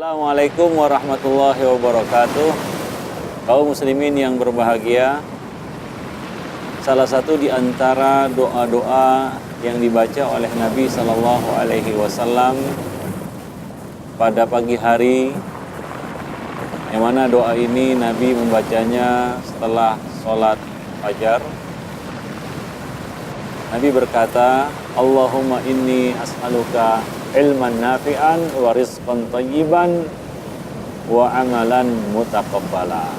Assalamualaikum warahmatullahi wabarakatuh. Kaum muslimin yang berbahagia, salah satu di antara doa-doa yang dibaca oleh Nabi Sallallahu Alaihi Wasallam pada pagi hari, yang mana doa ini Nabi membacanya setelah sholat fajar. Nabi berkata, Allahumma inni as'aluka ilman nafi'an wa rizqan thayyiban wa amalan mutaqabbala.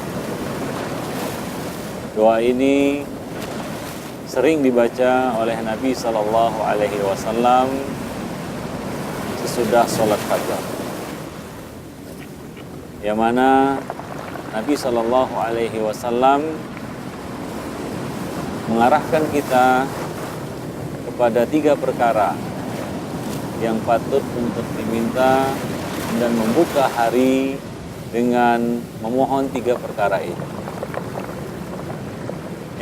Doa ini sering dibaca oleh Nabi Sallallahu Alaihi Wasallam sesudah sholat fajar, yang mana Nabi Sallallahu Alaihi Wasallam mengarahkan kita kepada 3 perkara yang patut untuk diminta dan membuka hari dengan memohon 3 perkara ini.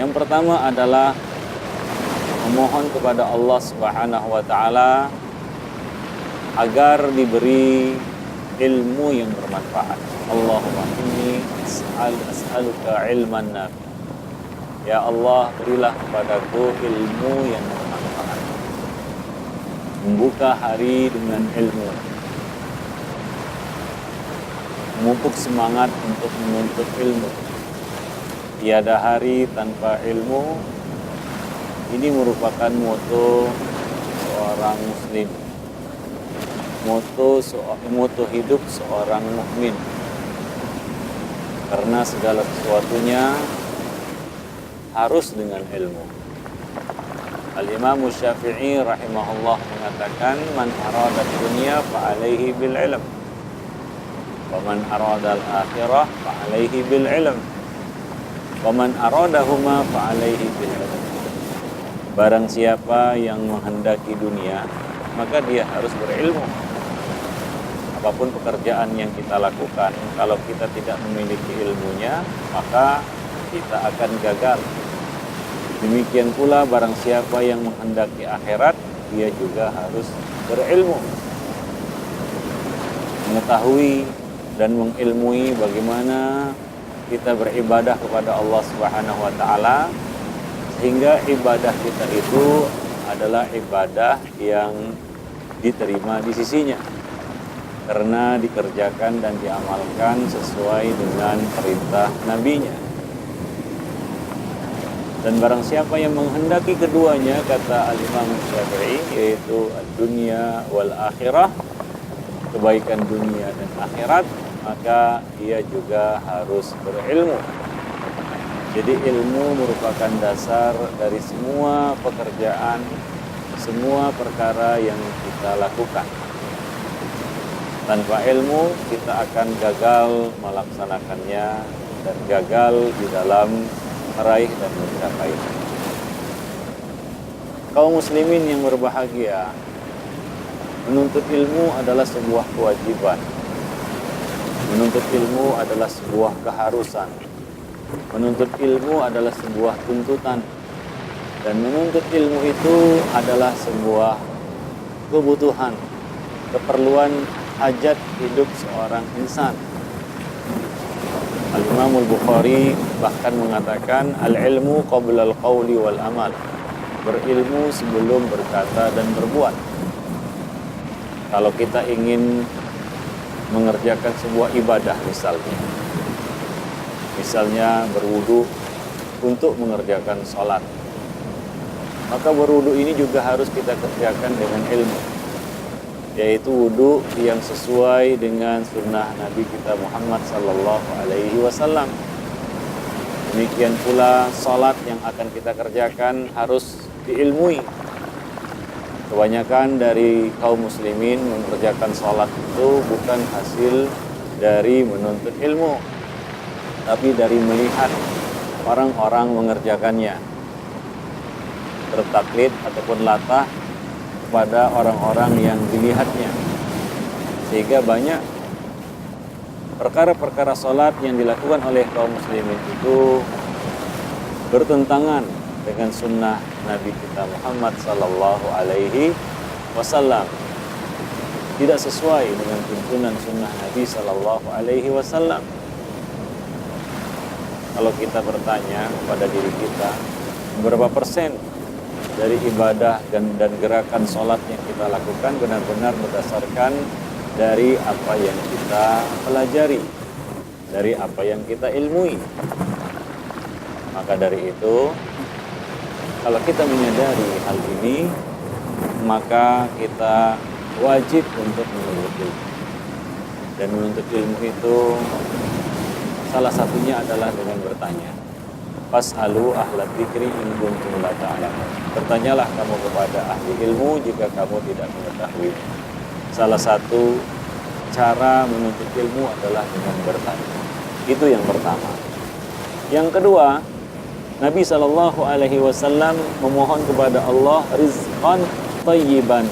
Yang pertama adalah memohon kepada Allah Subhanahu wa taala agar diberi ilmu yang bermanfaat. Allahumma inni as'aluka ilman nafi'. Ya Allah, berilah kepadaku ilmu yang bermanfaat. Membuka hari dengan ilmu, memupuk semangat untuk menuntut ilmu. Tiada hari tanpa ilmu. Ini merupakan moto seorang muslim, moto hidup seorang mukmin. Karena segala sesuatunya harus dengan ilmu. Al-Imam Syafi'i rahimahullah mengatakan, man arada dunya fa alaihi bil ilm wa man arada al-akhirah fa alaihi bil ilm wa man aradahuma fa alaihi bil ilm. Barang siapa yang menghendaki dunia, maka dia harus berilmu. Apapun pekerjaan yang kita lakukan, kalau kita tidak memiliki ilmunya, maka kita akan gagal. Demikian pula barang siapa yang menghendaki akhirat, dia juga harus berilmu. Mengetahui dan mengilmui bagaimana kita beribadah kepada Allah Subhanahu wa taala, sehingga ibadah kita itu adalah ibadah yang diterima di sisinya, karena dikerjakan dan diamalkan sesuai dengan perintah nabinya. Dan barang siapa yang menghendaki keduanya, kata Al-Imam Syafi'i, yaitu dunia wal akhirah, kebaikan dunia dan akhirat, maka dia juga harus berilmu. Jadi ilmu merupakan dasar dari semua pekerjaan, semua perkara yang kita lakukan. Tanpa ilmu kita akan gagal melaksanakannya dan gagal di dalam meraih dan mencapai. Kaum muslimin yang berbahagia, menuntut ilmu adalah sebuah kewajiban. Menuntut ilmu adalah sebuah keharusan. Menuntut ilmu adalah sebuah tuntutan. Dan menuntut ilmu itu adalah sebuah kebutuhan, keperluan hajat hidup seorang insan. Al-Imam Al-Bukhari bahkan mengatakan, al-ilmu qabla al-qawli wal amal. Berilmu sebelum berkata dan berbuat. Kalau kita ingin mengerjakan sebuah ibadah misalnya berwudu untuk mengerjakan sholat, maka berwudu ini juga harus kita kerjakan dengan ilmu, yaitu wudu yang sesuai dengan sunnah Nabi kita Muhammad Sallallahu Alaihi Wasallam. Demikian pula salat yang akan kita kerjakan harus diilmui. Kebanyakan dari kaum muslimin mengerjakan salat itu bukan hasil dari menuntut ilmu, tapi dari melihat orang-orang mengerjakannya, tertaklid ataupun latah pada orang-orang yang dilihatnya, sehingga banyak perkara-perkara sholat yang dilakukan oleh kaum muslimin itu bertentangan dengan sunnah Nabi kita Muhammad Sallallahu Alaihi Wasallam. tidak sesuai dengan tuntunan sunnah Nabi Sallallahu Alaihi Wasallam. Kalau kita bertanya kepada diri kita, berapa persen dari ibadah dan gerakan sholat yang kita lakukan benar-benar berdasarkan dari apa yang kita pelajari, dari apa yang kita ilmui. Maka dari itu, kalau kita menyadari hal ini, maka kita wajib untuk menuntut ilmu. Dan menuntut ilmu itu salah satunya adalah dengan bertanya. Fas'alu ahla dzikri in kuntum la ta'lamun. Bertanyalah kamu kepada ahli ilmu jika kamu tidak mengetahui. Salah satu cara menuntut ilmu adalah dengan bertanya. Itu yang pertama. Yang kedua, Nabi Shallallahu Alaihi Wasallam memohon kepada Allah rizqan thayyiban,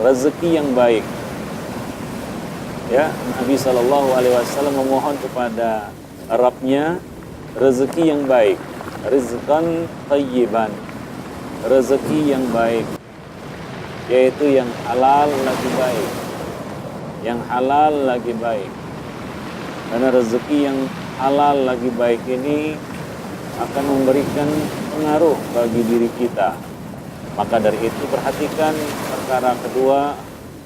rezeki yang baik. Ya, Nabi Shallallahu Alaihi Wasallam memohon kepada Rabb-Nya rezeki yang baik, rizqan thayyiban, rezeki yang baik, yaitu yang halal lagi baik, yang halal lagi baik. Karena rezeki yang halal lagi baik ini akan memberikan pengaruh bagi diri kita. Maka dari itu perhatikan perkara kedua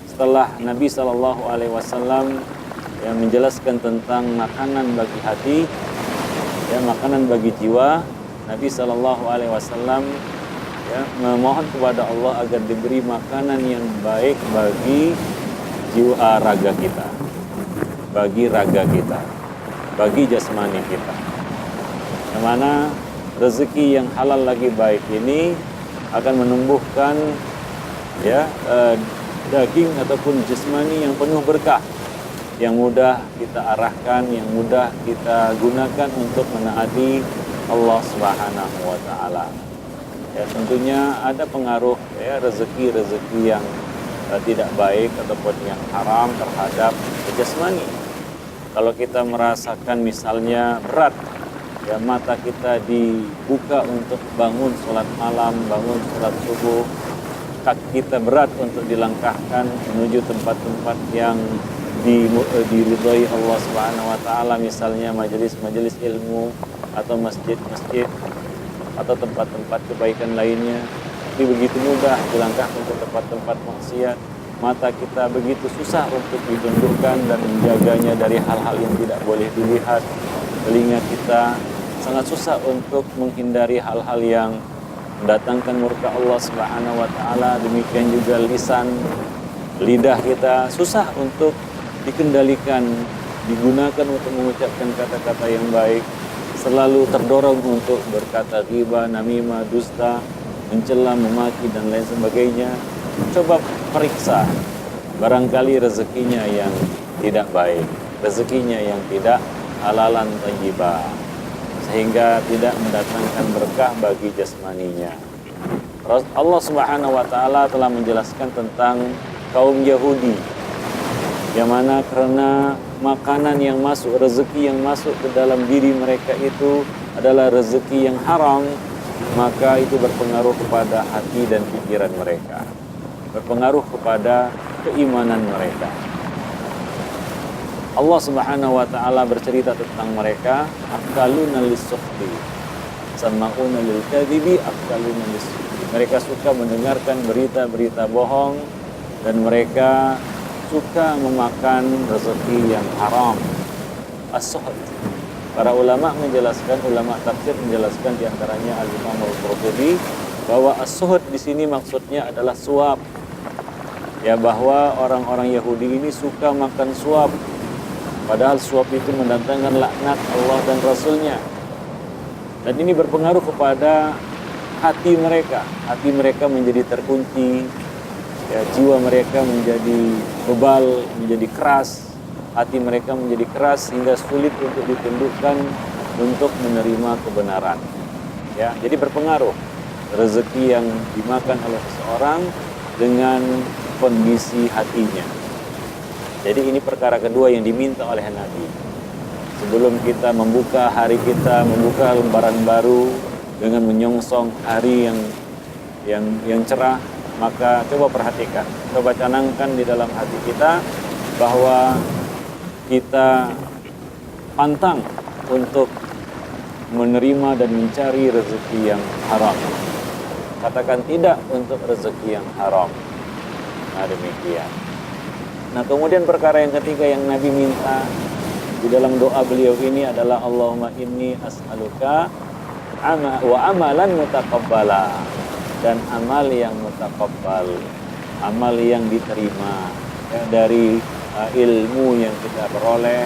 setelah Nabi Shallallahu Alaihi Wasallam yang menjelaskan tentang makanan bagi hati, ya makanan bagi jiwa. Nabi Shallallahu Alaihi Wasallam ya memohon kepada Allah agar diberi makanan yang baik bagi jiwa raga kita, bagi raga kita, bagi jasmani kita. Yang mana rezeki yang halal lagi baik ini akan menumbuhkan ya daging ataupun jasmani yang penuh berkah, yang mudah kita arahkan, yang mudah kita gunakan untuk menaati Allah Subhanahu wa taala. Ya tentunya ada pengaruh ya rezeki-rezeki yang tidak baik ataupun yang haram terhadap jasmani. Kalau kita merasakan misalnya berat, ya mata kita dibuka untuk bangun sholat malam, bangun sholat subuh, kaki kita berat untuk dilangkahkan menuju tempat-tempat yang diridhai Allah Subhanahu wa taala, misalnya majelis-majelis ilmu atau masjid-masjid atau tempat-tempat kebaikan lainnya. Tapi begitu mudah dilangkahkan ke tempat-tempat maksiat. Mata kita begitu susah untuk ditundukkan dan menjaganya dari hal-hal yang tidak boleh dilihat. Telinga kita sangat susah untuk menghindari hal-hal yang mendatangkan murka Allah Subhanahu wa taala. Demikian juga lisan, lidah kita susah untuk dikendalikan, digunakan untuk mengucapkan kata-kata yang baik. Selalu terdorong untuk berkata ghibah, namimah, dusta, mencela, memaki dan lain sebagainya. Coba periksa, barangkali rezekinya yang tidak baik, rezekinya yang tidak halalan thayyibah, sehingga tidak mendatangkan berkah bagi jasmaninya. Allah Subhanahu wa taala telah menjelaskan tentang kaum Yahudi, yang mana karena makanan yang masuk, rezeki yang masuk ke dalam diri mereka itu adalah rezeki yang haram, maka itu berpengaruh kepada hati dan pikiran mereka, berpengaruh kepada keimanan mereka. Allah Subhanahu wa taala bercerita tentang mereka, akaluna lis-suhti, sama'una lil kadhibi, akaluna lis-suhti. Mereka suka mendengarkan berita-berita bohong dan mereka suka memakan rezeki yang haram. As-suhd. Para ulama menjelaskan, ulama tafsir menjelaskan di antaranya Al-Imam Al-Qurtubi bahwa as-suhd di sini maksudnya adalah suap. Ya, bahwa orang-orang Yahudi ini suka makan suap. Padahal suap itu mendatangkan laknat Allah dan Rasulnya. Dan ini berpengaruh kepada hati mereka. Hati mereka menjadi terkunci. Ya, jiwa mereka menjadi bebal, menjadi keras. Hati mereka menjadi keras sehingga sulit untuk ditundukkan untuk menerima kebenaran. Ya, jadi berpengaruh rezeki yang dimakan oleh seseorang dengan kondisi hatinya. Jadi ini perkara kedua yang diminta oleh Nabi. Sebelum kita membuka hari kita, membuka lembaran baru dengan menyongsong hari yang cerah, Maka coba perhatikan, coba canangkan di dalam hati kita bahwa kita pantang untuk menerima dan mencari rezeki yang haram. Katakan tidak untuk rezeki yang haram. Nah, demikian. Nah, kemudian perkara yang ketiga yang Nabi minta di dalam doa beliau ini adalah Allahumma inni as'aluka wa amalan mutaqabbala, dan amal yang mutaqabbal, amal yang diterima ya, dari ilmu yang kita peroleh,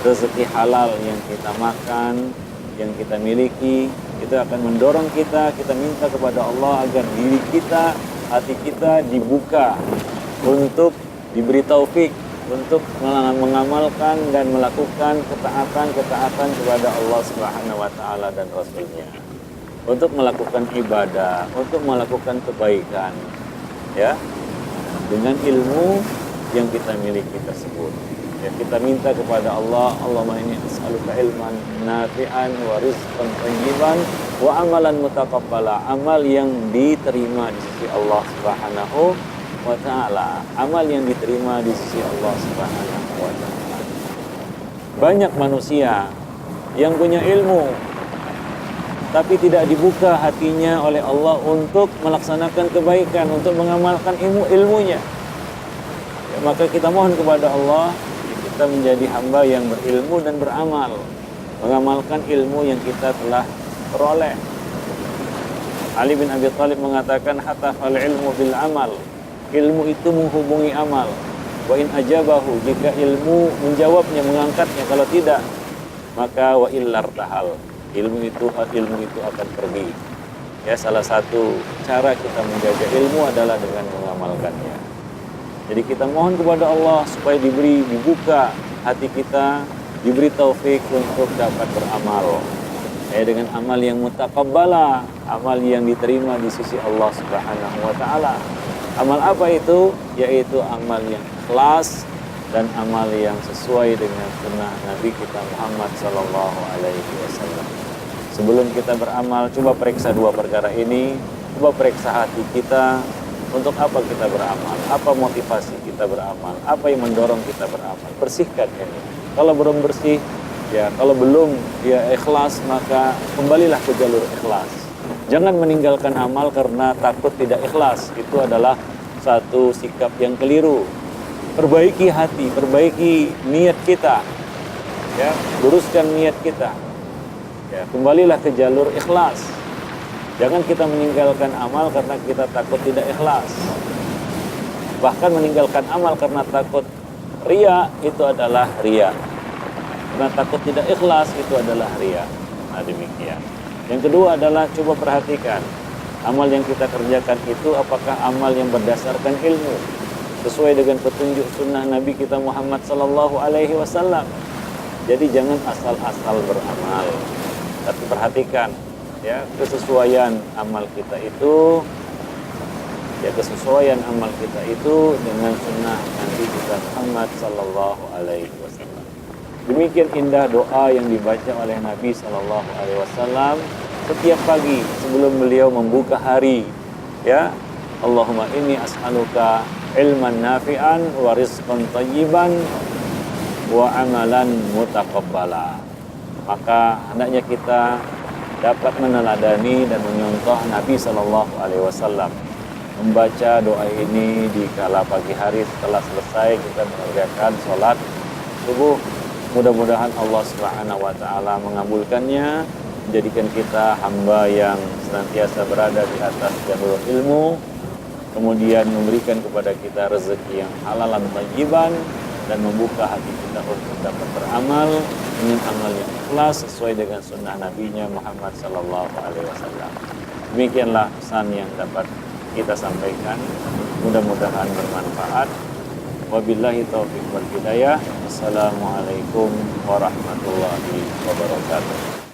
rezeki halal yang kita makan, yang kita miliki, itu akan mendorong kita minta kepada Allah agar diri kita, hati kita dibuka untuk diberi taufik untuk mengamalkan dan melakukan ketaatan kepada Allah Subhanahu wa taala dan Rasul-Nya. Untuk melakukan ibadah, untuk melakukan kebaikan ya, dengan ilmu yang kita miliki tersebut. Ya, kita minta kepada Allah, Allahumma inni as'aluka ilman nafi'an wa rizqan thayyiban wa amalan mutaqabbala, amal yang diterima di sisi Allah Subhanahu wa ta'ala, amal yang diterima di sisi Allah Subhanahu wa ta'ala. Banyak manusia yang punya ilmu tapi tidak dibuka hatinya oleh Allah untuk melaksanakan kebaikan, untuk mengamalkan ilmunya. Ya, maka kita mohon kepada Allah, kita menjadi hamba yang berilmu dan beramal, mengamalkan ilmu yang kita telah peroleh. Ali bin Abi Thalib mengatakan, hatta fal ilmu bil amal, ilmu itu menghubungi amal. Wa in ajabahu, jika ilmu menjawabnya, mengangkatnya, kalau tidak maka wa illar tahal, ilmu itu akan pergi. Ya, salah satu cara kita menjaga ilmu adalah dengan mengamalkannya. Jadi kita mohon kepada Allah supaya dibuka hati kita, diberi taufik untuk dapat beramal. Dengan amal yang mutaqabbala, amal yang diterima di sisi Allah Subhanahu wa taala. Amal apa itu? Yaitu amal yang ikhlas dan amal yang sesuai dengan sunnah Nabi kita Muhammad sallallahu alaihi wasallam. Sebelum kita beramal, coba periksa dua perkara ini, coba periksa hati kita, untuk apa kita beramal, apa motivasi kita beramal, apa yang mendorong kita beramal. Bersihkan ini. Kalau belum bersih, ya kalau belum ya ikhlas, maka kembalilah ke jalur ikhlas. Jangan meninggalkan amal karena takut tidak ikhlas. Itu adalah satu sikap yang keliru. Perbaiki hati, perbaiki niat kita, ya, luruskan niat kita. Ya, kembalilah ke jalur ikhlas. Jangan kita meninggalkan amal karena kita takut tidak ikhlas. Bahkan meninggalkan amal karena takut riya, itu adalah riya. Karena takut tidak ikhlas, itu adalah riya. Nah, demikian. Yang kedua adalah coba perhatikan, amal yang kita kerjakan itu apakah amal yang berdasarkan ilmu, sesuai dengan petunjuk sunnah Nabi kita Muhammad sallallahu alaihi wasallam. Jadi jangan asal-asal beramal, tapi perhatikan ya kesesuaian amal kita itu, ya kesesuaian amal kita itu dengan sunnah Nabi kita Muhammad sallallahu alaihi wasallam. Demikian indah doa yang dibaca oleh Nabi sallallahu alaihi wasallam setiap pagi sebelum beliau membuka hari. Ya, Allahumma inni as'aluka ilman nafi'an wa rizqan thayyiban wa amalan mutaqabbala. Maka hendaknya kita dapat meneladani dan menyontoh Nabi sallallahu alaihi wasallam, membaca doa ini di kala pagi hari setelah selesai kita mengerjakan sholat subuh. Mudah-mudahan Allah Subhanahu wa taala mengabulkannya, menjadikan kita hamba yang senantiasa berada di atas jalur ilmu, kemudian memberikan kepada kita rezeki yang halal dan thayyiban, dan membuka hati kita untuk dapat beramal dengan amal yang ikhlas sesuai dengan sunnah Nabi-Nya Muhammad sallallahu alaihi wasallam. Demikianlah pesan yang dapat kita sampaikan. Mudah-mudahan bermanfaat. Wabillahi taufiq wal hidayah. Assalamualaikum warahmatullahi wabarakatuh.